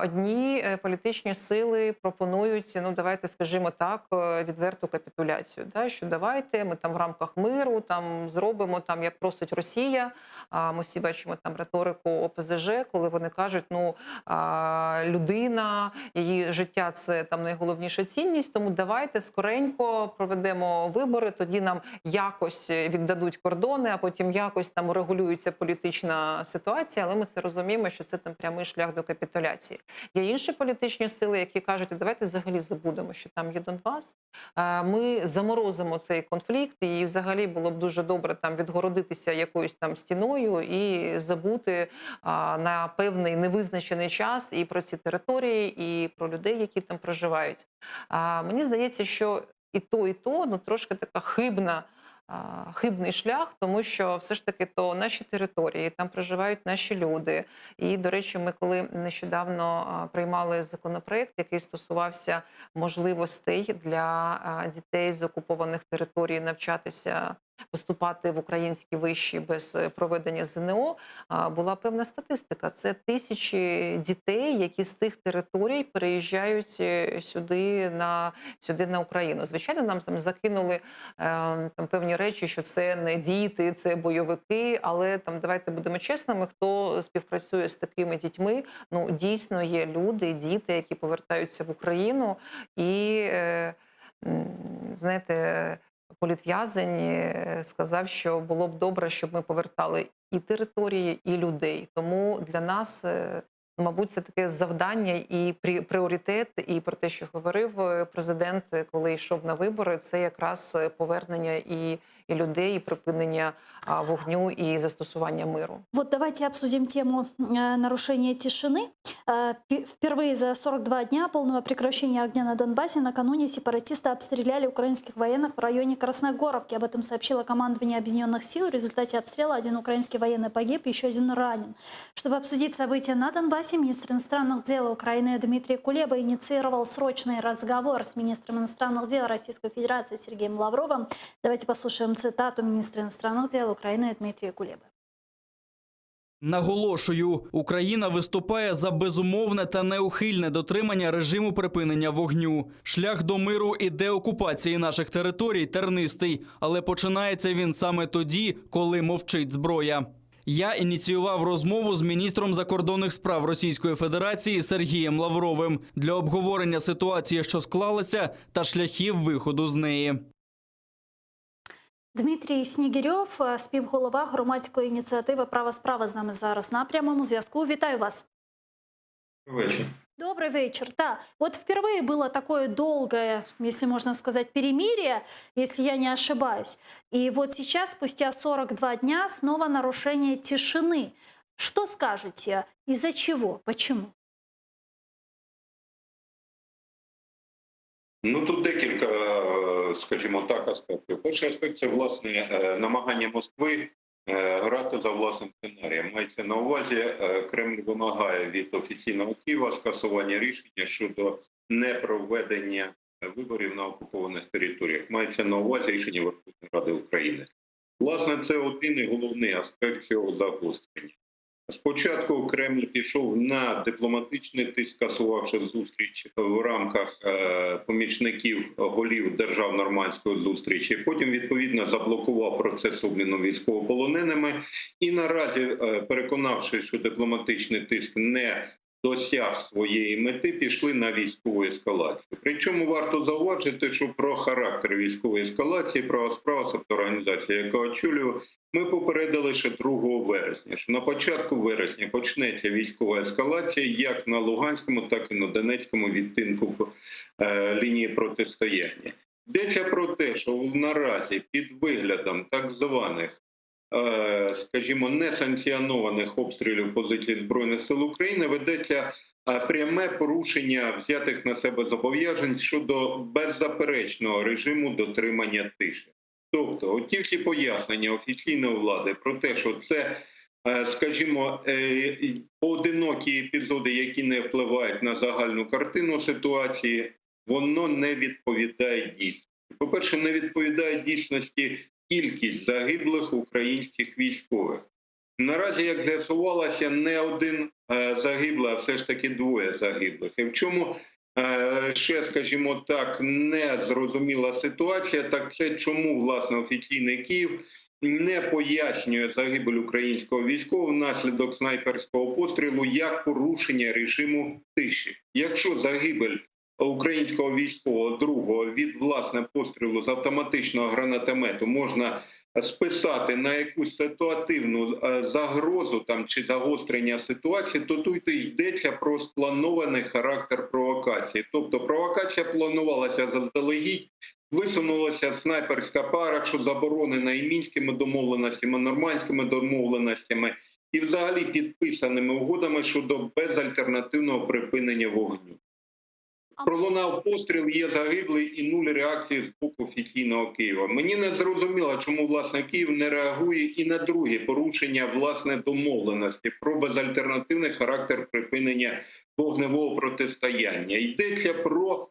Одні політичні сили пропонують, давайте скажімо так, відверту капітуляцію, да, що давайте ми там в рамках миру там зробимо там, як просить Росія. Ми всі бачимо там риторику ОПЗЖ, коли вони кажуть, людина, її життя – це там найголовніша цінність, тому давайте скоренько проведемо вибори, тоді нам якось віддадуть кордони, а потім якось там урегулюється політична ситуація, але ми це розуміємо, що це там прямий шлях до капітуляції. Є інші політичні сили, які кажуть, давайте взагалі забудемо, що там є Донбас. Ми заморозимо цей конфлікт, і взагалі було б дуже добре там відгородитися якоюсь там стіною і забути на певний невизначений час і про ці території, і про людей, які там проживають. Мені здається, що і то, трошки така хибний шлях, тому що все ж таки то наші території, там проживають наші люди. І, до речі, ми коли нещодавно приймали законопроект, який стосувався можливостей для дітей з окупованих територій навчатися, поступати в українські виші без проведення ЗНО, була певна статистика. Це тисячі дітей, які з тих територій переїжджають сюди на Україну. Звичайно, нам там закинули там певні речі, що це не діти, це бойовики, але там давайте будемо чесними, хто співпрацює з такими дітьми, дійсно є люди, діти, які повертаються в Україну і, знаєте, політв'язень сказав, що було б добре, щоб ми повертали і території, і людей. Тому для нас, мабуть, це таке завдання і пріоритет, і про те, що говорив президент, коли йшов на вибори, це якраз повернення і людей, і припинення вогню, і застосування миру. Вот давайте обсудим тему нарушения тишины. Впервые за 42 дня полного прекращения огня на Донбассе накануне сепаратисты обстреляли украинских военных в районе Красногоровки. Об этом сообщило командование Объединенных сил. В результате обстрела один украинский военный погиб, еще один ранен. Чтобы обсудить события на Донбассе, министр иностранных дел Украины Дмитрий Кулеба инициировал срочный разговор с министром иностранных дел Российской Федерации Сергеем Лавровым. Давайте послушаем Послухаємо цитату міністра іностранних дел України Дмитрія Кулеби. Наголошую, Україна виступає за безумовне та неухильне дотримання режиму припинення вогню. Шлях до миру і деокупації наших територій тернистий, але починається він саме тоді, коли мовчить зброя. Я ініціював розмову з міністром закордонних справ Російської Федерації Сергієм Лавровим для обговорення ситуації, що склалася, та шляхів виходу з неї. Дмитрій Снігирьов, співголова громадської ініціативи «Права справа» з нами зараз на прямому зв'язку. Вітаю вас. Добрый вечер. Добрый вечер. Да, вот впервые было такое долгое, если можно сказать, перемирие, если я не ошибаюсь. И вот сейчас, спустя 42 дня, снова нарушение тишины. Что скажете? Из-за чего? Почему? Ну тут декілька, скажімо так, аспектів. Перший аспект – це, власне, намагання Москви грати за власним сценарієм. Мається на увазі, Кремль вимагає від офіційного Києва скасування рішення щодо непроведення виборів на окупованих територіях. Мається на увазі рішення Верховної Ради України. Власне, це один і головний аспект цього загострення. Спочатку Кремль пішов на дипломатичний тиск, скасувавши зустріч в рамках помічників голів держав нормандської зустрічі. Потім, відповідно, заблокував процес обміну військовополоненими. І наразі, переконавшись, що дипломатичний тиск не досяг своєї мети, пішли на військову ескалацію. Причому варто зауважити, що про характер військової ескалації «Права справа», тобто організація, яка очолює, ми попередили ще 2 вересня, що на початку вересня почнеться військова ескалація як на Луганському, так і на Донецькому відтинку лінії протистояння. Йдеться про те, що наразі під виглядом так званих, скажімо, несанкціонованих обстрілів позицій Збройних сил України ведеться пряме порушення взятих на себе зобов'язань щодо беззаперечного режиму дотримання тиші. Тобто, оті всі пояснення офіційної влади про те, що це, скажімо, поодинокі епізоди, які не впливають на загальну картину ситуації, воно не відповідає дійсності. По-перше, не відповідає дійсності кількість загиблих українських військових. Наразі, як з'ясувалося, не один загиблий, а все ж таки 2 загиблих. І в чому ще, скажімо так, незрозуміла ситуація, так це чому, власне, офіційний Київ не пояснює загибель українського військового внаслідок снайперського пострілу як порушення режиму тиші. Якщо загибель українського військового другого від, власне, пострілу з автоматичного гранатомету можна списати на якусь ситуативну загрозу там чи загострення ситуації, то тут йдеться про спланований характер провокації. Тобто провокація планувалася заздалегідь, висунулася снайперська пара, що заборонена і мінськими домовленостями, нормандськими домовленостями, і взагалі підписаними угодами щодо безальтернативного припинення вогню. Пролунав постріл, є загиблий і 0 реакції з боку офіційного Києва. Мені не зрозуміло, чому, власне, Київ не реагує і на друге порушення, власне, домовленості про безальтернативний характер припинення вогневого протистояння. Йдеться про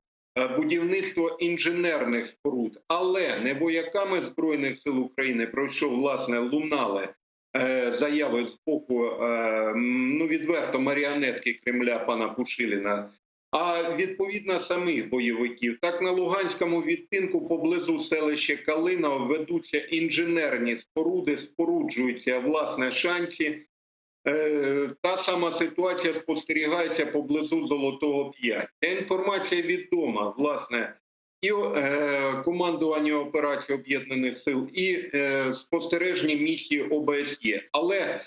будівництво інженерних споруд, але не вояками Збройних сил України, про що, власне, лунали заяви з боку, відверто маріонетки Кремля пана Пушиліна, а відповідно самих бойовиків. Так, на Луганському відтинку поблизу селища Калиново ведуться інженерні споруди, споруджуються, власне, шанці. Та сама ситуація спостерігається поблизу Золотого 5. Ця інформація відома, власне, і командуванню операцій Об'єднаних сил, і спостережні місії ОБСЄ. Але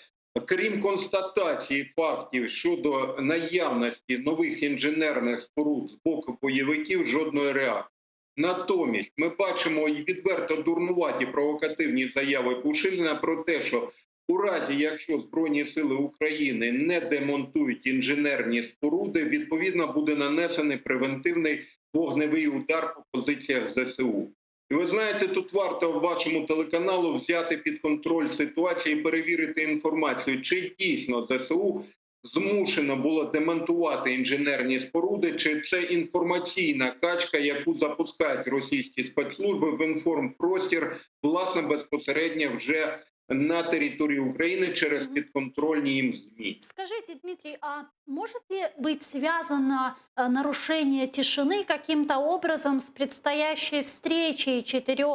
крім констатації фактів щодо наявності нових інженерних споруд з боку бойовиків, жодної реакції. Натомість ми бачимо відверто дурнуваті провокативні заяви Пушиліна про те, що у разі, якщо Збройні сили України не демонтують інженерні споруди, відповідно буде нанесений превентивний вогневий удар по позиціях ЗСУ. І ви знаєте, тут варто вашому телеканалу взяти під контроль ситуацію і перевірити інформацію, чи дійсно ЗСУ змушено було демонтувати інженерні споруди, чи це інформаційна качка, яку запускають російські спецслужби в інформпростір, власне, безпосередньо вже на території України через підконтрольні їм ЗМІ. Скажите, Дмитрий, а может ли быть связано нарушение тишины каким-то образом с предстоящей встречей 4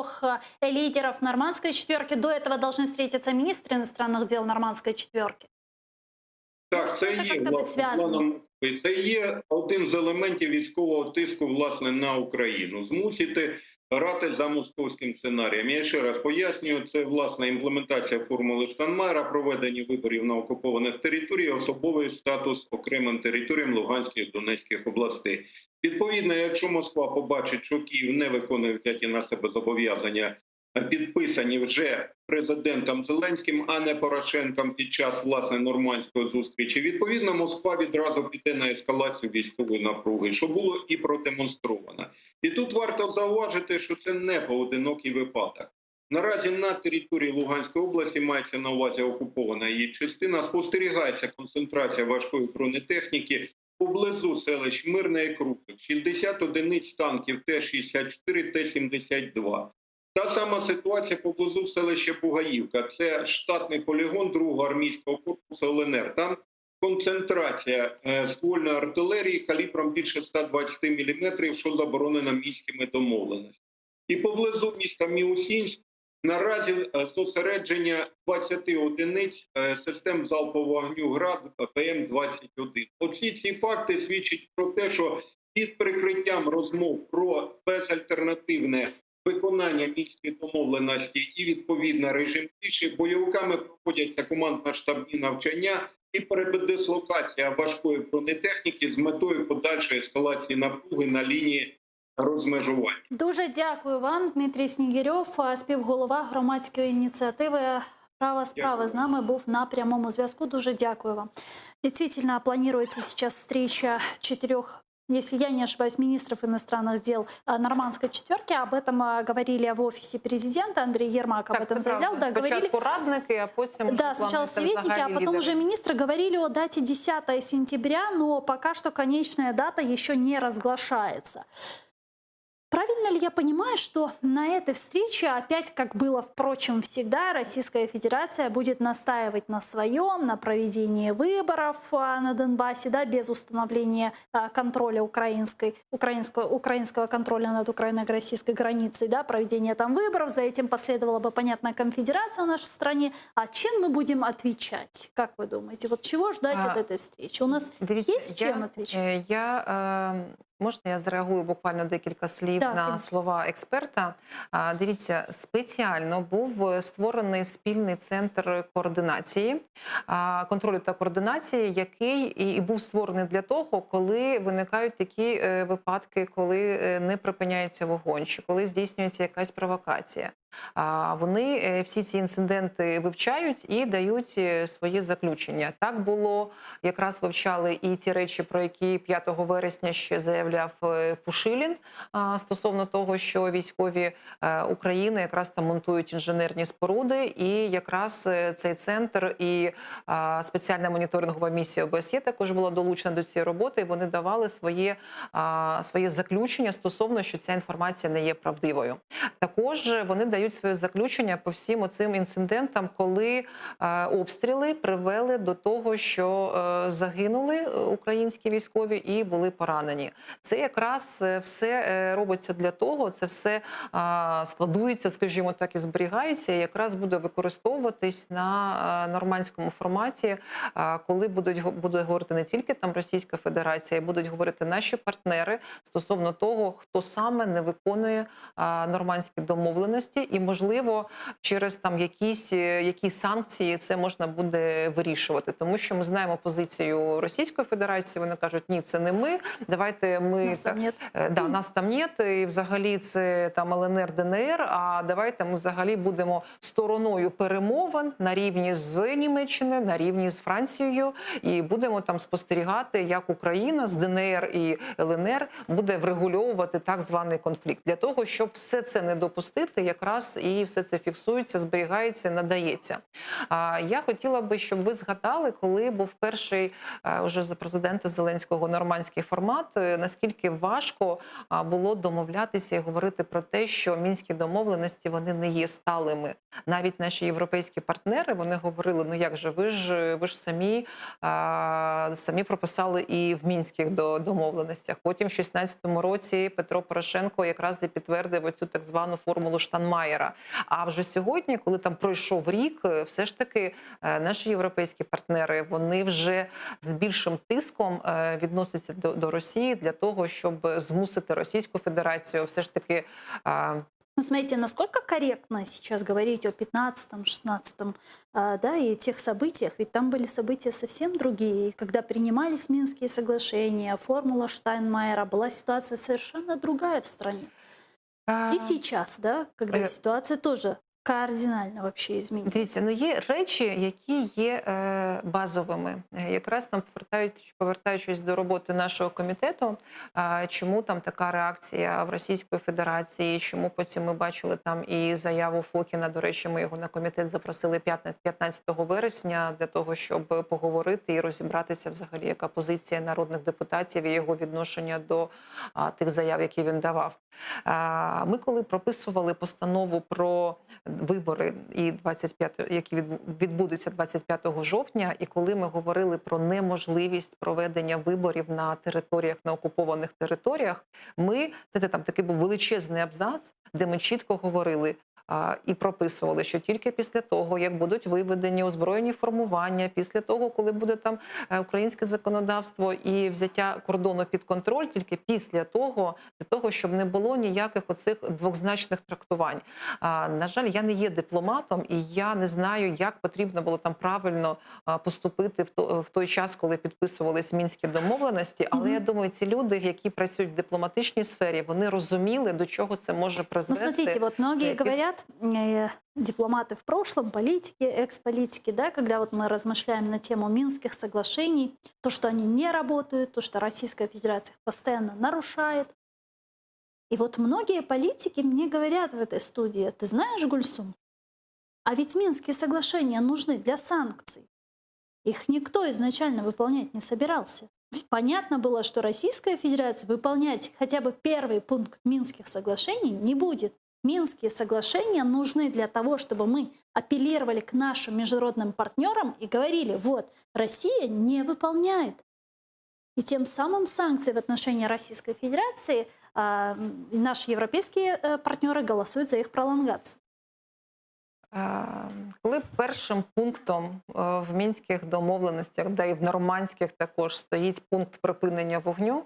лидеров нормандской четверки? До этого должны встретиться министры иностранных дел нормандской четверки. Так, це це є, як-то бути зв'язано? це є один з елементів військового тиску, власне, на Україну. Змусити грати за московським сценарієм. Я ще раз пояснюю, це, власне, імплементація формули Штайнмайєра, проведення виборів на окупованих територіях, особливий статус окремим територіям Луганської і Донецьких областей. Відповідно, якщо Москва побачить, що Київ не виконує взяті на себе зобов'язання, підписані вже президентом Зеленським, а не Порошенком під час, власне, нормандської зустрічі, відповідно, Москва відразу піде на ескалацію військової напруги, що було і продемонстровано. І тут варто зауважити, що це не поодинокий випадок. Наразі на території Луганської області, мається на увазі окупована її частина, спостерігається концентрація важкої бронетехніки поблизу селищ Мирне і Крупик, 60 одиниць танків Т-64, Т-72. Та сама ситуація поблизу селища Бугаївка. Це штатний полігон 2-го армійського корпусу ЛНР. Там концентрація ствольної артилерії калібром більше 120 мм, що заборонено мінськими домовленостями. І поблизу міста Міусінськ наразі зосередження 20 одиниць систем залпового вогню ГРАД ПМ-21. Оці ці факти свідчать про те, що під прикриттям розмов про безальтернативне виконання мінських домовленостей і, відповідно, режим тиші, бойовиками проходяться командно-штабні навчання і передислокація важкої бронетехніки з метою подальшої ескалації напруги на лінії розмежування. Дуже дякую вам, Дмитрій Снігирьов, співголова громадської ініціативи «Право справа» з нами був на прямому зв'язку. Дуже дякую вам. Действительно, планируется сейчас встреча 4, если я не ошибаюсь, министров иностранных дел нормандской четверки. Об этом говорили в офисе президента. Андрей Ермак об этом заявлял. Да, спочатку радники, а потім да, сначала советники, а потом уже министры говорили о дате 10 сентября, но пока что конечная дата еще не разглашается. Правильно ли я понимаю, что на этой встрече, опять, как было, впрочем, всегда, Российская Федерация будет настаивать на своем, на проведении выборов на Донбассе, да, без установления контроля украинского контроля над украино-российской границей, да, проведения там выборов, за этим последовала бы, понятная конфедерация в нашей стране. А чем мы будем отвечать? Как вы думаете? Вот чего ждать от этой встречи? У нас есть чем отвечать? Можна я зреагую буквально декілька слів на слова експерта? Дивіться, спеціально був створений спільний центр координації, контролю та координації, який і був створений для того, коли виникають такі випадки, коли не припиняється вогонь, чи коли здійснюється якась провокація. Вони всі ці інциденти вивчають і дають своє заключення. Так було, якраз вивчали і ті речі, про які 5 вересня ще заявляв Пушилін, стосовно того, що військові України якраз там монтують інженерні споруди, і якраз цей центр і спеціальна моніторингова місія ОБСЄ також була долучена до цієї роботи, і вони давали своє заключення стосовно, що ця інформація не є правдивою. Також вони дають своє заключення по всім оцим інцидентам, коли обстріли привели до того, що загинули українські військові і були поранені. Це якраз все робиться для того, це все складується, скажімо так, і зберігається, і якраз буде використовуватись на нормандському форматі, коли буде говорити не тільки там Російська Федерація, а будуть говорити наші партнери стосовно того, хто саме не виконує нормандські домовленості, і, можливо, через там якісь санкції це можна буде вирішувати. Тому що ми знаємо позицію Російської Федерації, вони кажуть, ні, це не ми, давайте ми... Нас там нет, і взагалі це там ЛНР, ДНР, а давайте ми взагалі будемо стороною перемовин на рівні з Німеччиною, на рівні з Францією, і будемо там спостерігати, як Україна з ДНР і ЛНР буде врегульовувати так званий конфлікт. Для того, щоб все це не допустити, якраз час і все це фіксується, зберігається, надається. Я хотіла би, щоб ви згадали, коли був перший уже за президента Зеленського нормандський формат, наскільки важко було домовлятися і говорити про те, що мінські домовленості вони не є сталими. Навіть наші європейські партнери вони говорили: ну як же, ви ж самі прописали і в мінських домовленостях. Потім в 16-му році Петро Порошенко якраз і підтвердив оцю так звану формулу Штайнмаєра. А вже сьогодні, коли там пройшов рік, все ж таки наші європейські партнери, вони вже з більшим тиском відносяться до Росії для того, щоб змусити Російську Федерацію все ж таки... Ну, смотрите, насколько корректно сейчас говорить о 15-м, 16-м, да, и тех событиях, ведь там были события совсем другие. И когда принимались Минские соглашения, формула Штайнмаєра, была ситуация совершенно другая в стране. И сейчас, да, когда ситуация тоже кардинально вообще изменилась. Дивіться, ну є речі, які є базовими. Якраз там, повертаючись до роботи нашого комітету, чому там така реакція в Російської Федерації, чому потім ми бачили там і заяву Фокіна, до речі, ми його на комітет запросили 15 вересня для того, щоб поговорити і розібратися взагалі, яка позиція народних депутатів і його відношення до тих заяв, які він давав. Ми коли прописували постанову про вибори, які відбудуться 25 жовтня, і коли ми говорили про неможливість проведення виборів на територіях, на окупованих територіях, це там такий був величезний абзац, де ми чітко говорили і прописували, що тільки після того, як будуть виведені озброєні формування, після того, коли буде там українське законодавство і взяття кордону під контроль, тільки після того, для того, щоб не було ніяких оцих двозначних трактувань. На жаль, я не є дипломатом, і я не знаю, як потрібно було там правильно поступити в той час, коли підписувались мінські домовленості, але я думаю, ці люди, які працюють в дипломатичній сфері, вони розуміли, до чого це може призвести. Ну, смотрите, вот многие говорят, дипломаты в прошлом, политики, экс-политики, да, когда вот мы размышляем на тему Минских соглашений, то, что они не работают, то, что Российская Федерация их постоянно нарушает. И вот многие политики мне говорят в этой студии: ты знаешь, Гульсум, а ведь Минские соглашения нужны для санкций. Их никто изначально выполнять не собирался. Понятно было, что Российская Федерация выполнять хотя бы первый пункт Минских соглашений не будет. Минские соглашения нужны для того, чтобы мы апеллировали к нашим международным партнерам и говорили: вот, Россия не выполняет. И тем самым санкции в отношении Российской Федерации наши европейские партнеры голосуют за их пролонгацию. Коли першим пунктом в мінських домовленостях, да і в нормандських також, стоїть пункт припинення вогню,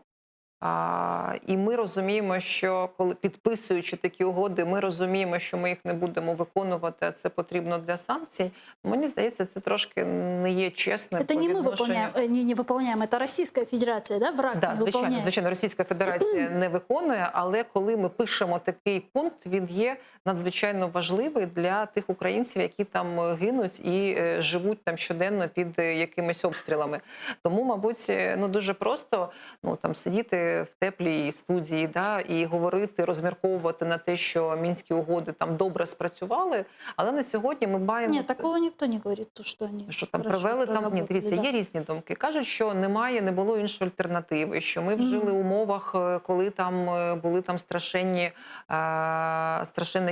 і ми розуміємо, що коли підписуючи такі угоди, ми розуміємо, що ми їх не будемо виконувати, а це потрібно для санкцій. Мені здається, це трошки не є чесним. Это не мы не выполняем, это Российская Федерация, да, враг не выполняет. Звичайно, Російська Федерація не виконує, але коли ми пишемо такий пункт, він є надзвичайно важливий для тих українців, які там гинуть і живуть там щоденно під якимись обстрілами. Тому, мабуть, дуже просто там сидіти в теплій студії, да, і говорити, розмірковувати на те, що мінські угоди там добре спрацювали, але на сьогодні ми маємо... Ні, такого ніхто не говорить, що вони... Що там привели, там, ні, дивіться, є різні думки. Кажуть, що не було іншої альтернативи, що ми вжили умовах, коли там були там страшенна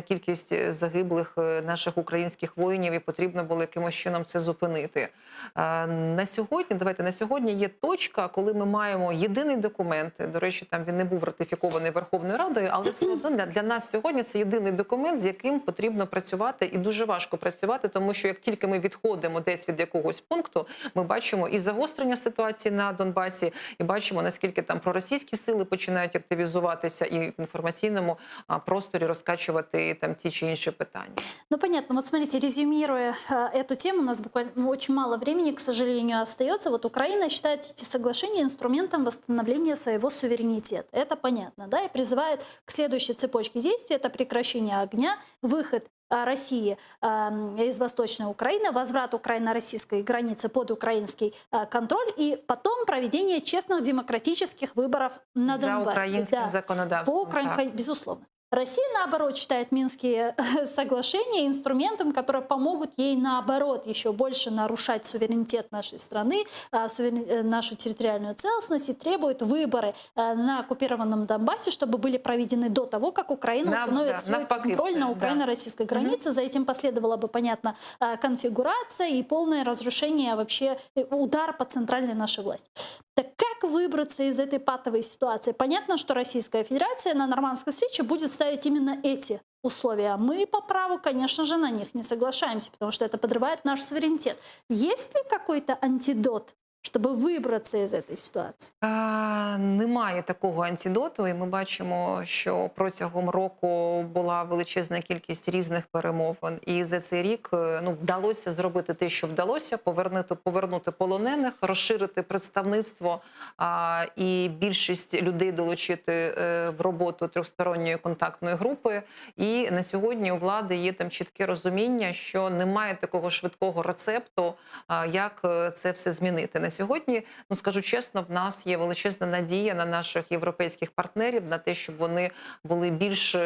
кількість загиблих наших українських воїнів, і потрібно було якимось чином це зупинити. На сьогодні є точка, коли ми маємо єдиний документ. До речі, там він не був ратифікований Верховною Радою, але все одно для нас сьогодні це єдиний документ, з яким потрібно працювати, і дуже важко працювати, тому що як тільки ми відходимо десь від якогось пункту, ми бачимо і загострення ситуації на Донбасі, і бачимо, наскільки там проросійські сили починають активізуватися і в інформаційному просторі розкачувати там ті чи інші питання. Ну, понятно. Вот смотрите, резюмируя эту тему, у нас буквально очень мало времени, к сожалению, остается. Вот Украина считает эти соглашения инструментом восстановления своего суверенитета. Это понятно, да, и призывает к следующей цепочке действий. Это прекращение огня, выход России из Восточной Украины, возврат украино-российской границы под украинский контроль и потом проведение честных демократических выборов на Донбассе. За украинским законодавством. Безусловно. Россия, наоборот, считает Минские соглашения инструментом, которые помогут ей, наоборот, еще больше нарушать суверенитет нашей страны, нашу территориальную целостность, и требует выборы на оккупированном Донбассе, чтобы были проведены до того, как Украина установит свой контроль на украино-российской границе. За этим последовала бы, понятно, конфигурация и полное разрушение, вообще удар по центральной нашей власти. Так как выбраться из этой патовой ситуации? Понятно, что Российская Федерация на нормандской встрече будет ставить именно эти условия. Мы по праву, конечно же, на них не соглашаемся, потому что это подрывает наш суверенитет. Есть ли какой-то антидот, щоб вибратися із цієї ситуації? Немає такого антидоту, і ми бачимо, що протягом року була величезна кількість різних перемовин. І за цей рік вдалося зробити те, що вдалося, повернути полонених, розширити представництво і більшість людей долучити в роботу трьохсторонньої контактної групи. І на сьогодні у влади є там чітке розуміння, що немає такого швидкого рецепту, як це все змінити. На сьогодні, скажу чесно, в нас є величезна надія на наших європейських партнерів, на те, щоб вони були більш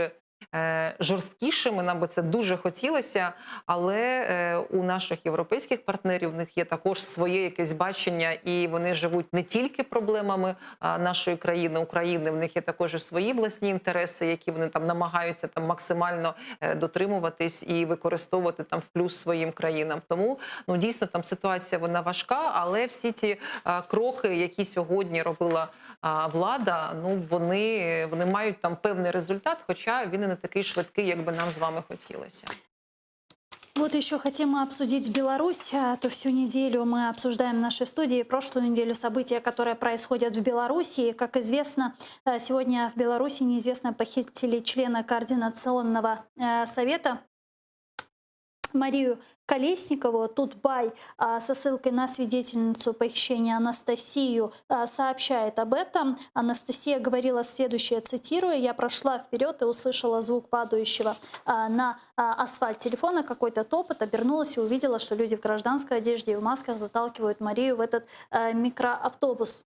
жорсткішими. Нам би це дуже хотілося, але у наших європейських партнерів в них є також своє якесь бачення, і вони живуть не тільки проблемами нашої країни, України, в них є також і свої власні інтереси, які вони там намагаються там максимально дотримуватись і використовувати там в плюс своїм країнам. Тому, дійсно, там ситуація вона важка, але всі ті кроки, які сьогодні робила влада, вони мають там певний результат, хоча він і не такий швидкий, як би нам з вами хотілося. Вот еще хотим обсудить Беларусь. То всю неделю мы обсуждаем в нашей студии прошлую неделю события, которые происходят в Беларуси. Как известно, сегодня в Беларуси неизвестно похитили члена Координационного совета Марию Колесникову. Тут Бай со ссылкой на свидетельницу похищения Анастасию сообщает об этом. Анастасия говорила следующее, цитирую: «Я прошла вперед и услышала звук падающего на асфальт телефона, какой-то топот, обернулась и увидела, что люди в гражданской одежде и в масках заталкивают Марию в этот микроавтобус».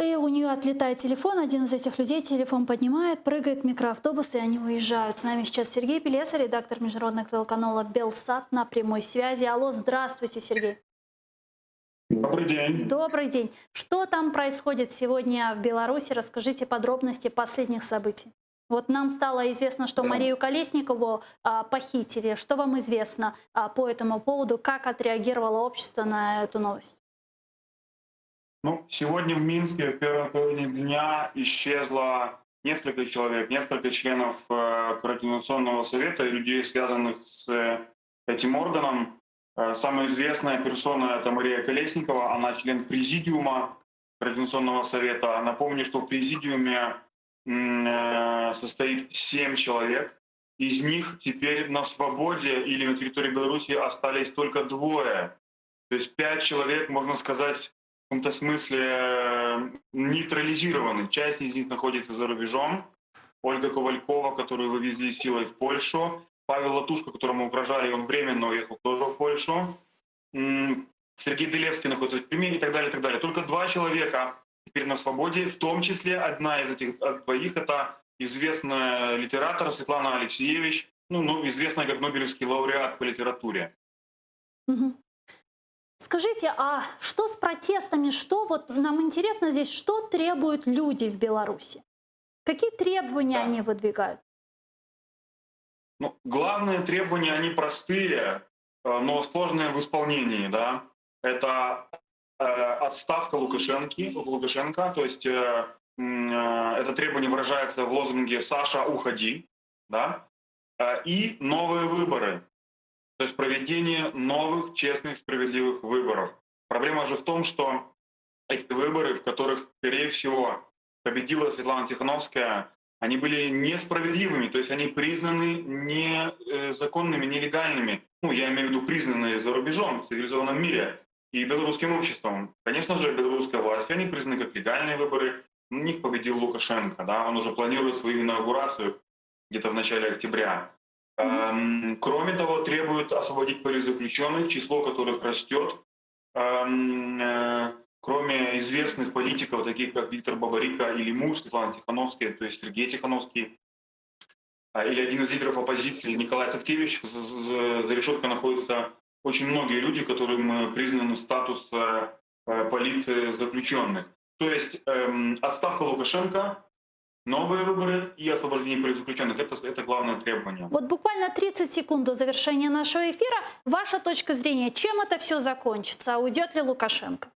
И у нее отлетает телефон, один из этих людей телефон поднимает, прыгает в микроавтобус, и они уезжают. С нами сейчас Сергей Пелеса, редактор международного телеканала «Белсат» на прямой связи. Алло, здравствуйте, Сергей. Добрый день. Добрый день. Что там происходит сегодня в Беларуси? Расскажите подробности последних событий. Вот нам стало известно, что Марию Колесникову похитили. Что вам известно по этому поводу? Как отреагировало общество на эту новость? Сегодня в Минске в первой половине дня исчезло несколько человек, несколько членов Координационного совета и людей, связанных с этим органом. Самая известная персона — это Мария Колесникова, она член президиума Координационного совета. Напомню, что в президиуме состоит 7 человек. Из них теперь на свободе или на территории Беларуси остались только 2. То есть 5 человек, можно сказать, в каком-то смысле нейтрализированы. Часть из них находится за рубежом. Ольга Ковалькова, которую вывезли силой в Польшу. Павел Латушко, которому угрожали, он временно уехал тоже в Польшу. Сергей Делевский находится в тюрьме и так далее, и так далее. Только 2 человека теперь на свободе, в том числе одна из этих 2 — это известная литератор Светлана Алексеевич, известная как Нобелевский лауреат по литературе. Угу. Скажите, а что с протестами? Что вот нам интересно здесь, что требуют люди в Беларуси? Какие требования они выдвигают? Главные требования, они простые, но сложные в исполнении. Да? Это отставка Лукашенко, то есть это требование выражается в лозунге «Саша, уходи», да? И новые выборы. То есть проведение новых, честных, справедливых выборов. Проблема же в том, что эти выборы, в которых, скорее всего, победила Светлана Тихановская, они были несправедливыми, то есть они признаны незаконными, нелегальными. Я имею в виду признанные за рубежом, в цивилизованном мире и белорусским обществом. Конечно же, белорусская власть, они признаны как легальные выборы. В них победил Лукашенко, да? Он уже планирует свою инаугурацию где-то в начале октября. Кроме того, требуют освободить политзаключенных, число которых растет. кроме известных политиков, таких как Виктор Бабарико или муж Светланы Тихановской, то есть Сергей Тихановский, или один из лидеров оппозиции Николай Садкевич, за решеткой находятся очень многие люди, которым признан статус политзаключенных. То есть отставка Лукашенко, новые выборы и освобождение политзаключенных – это главное требование. Вот буквально 30 секунд до завершения нашего эфира. Ваша точка зрения, чем это все закончится? Уйдет ли Лукашенко?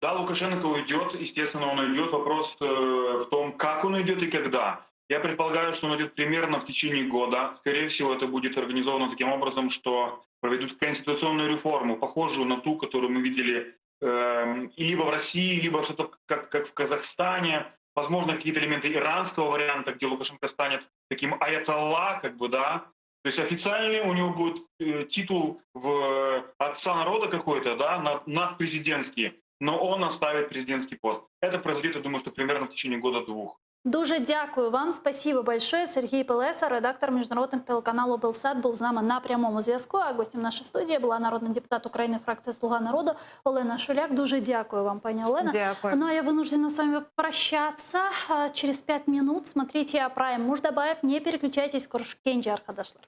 Да, Лукашенко уйдет, естественно, он уйдет. Вопрос в том, как он уйдет и когда. Я предполагаю, что он уйдет примерно в течение года. Скорее всего, это будет организовано таким образом, что проведут конституционную реформу, похожую на ту, которую мы видели и либо в России, либо что-то как в Казахстане. Возможно, какие-то элементы иранского варианта, где Лукашенко станет таким аятолла, да. То есть официальный у него будет титул в отца народа какой-то, да, надпрезидентский, но он оставит президентский пост. Это произойдет, я думаю, что примерно в течение года-двух. Дуже дякую вам, спасибо большое. Сергій Пелеса, редактор міжнародних телеканалу «Белсат», був з нами на прямому зв'язку. А гостем нашої студії була народний депутат України, фракція «Слуга народу» Олена Шуляк. Дуже дякую вам, пані Олена. Дякую. Ну а я вынуждена с вами прощаться. Через 5 минут смотрите Прайм Муждабаев. Не переключайтесь, Курш Кенджи Архадашлар.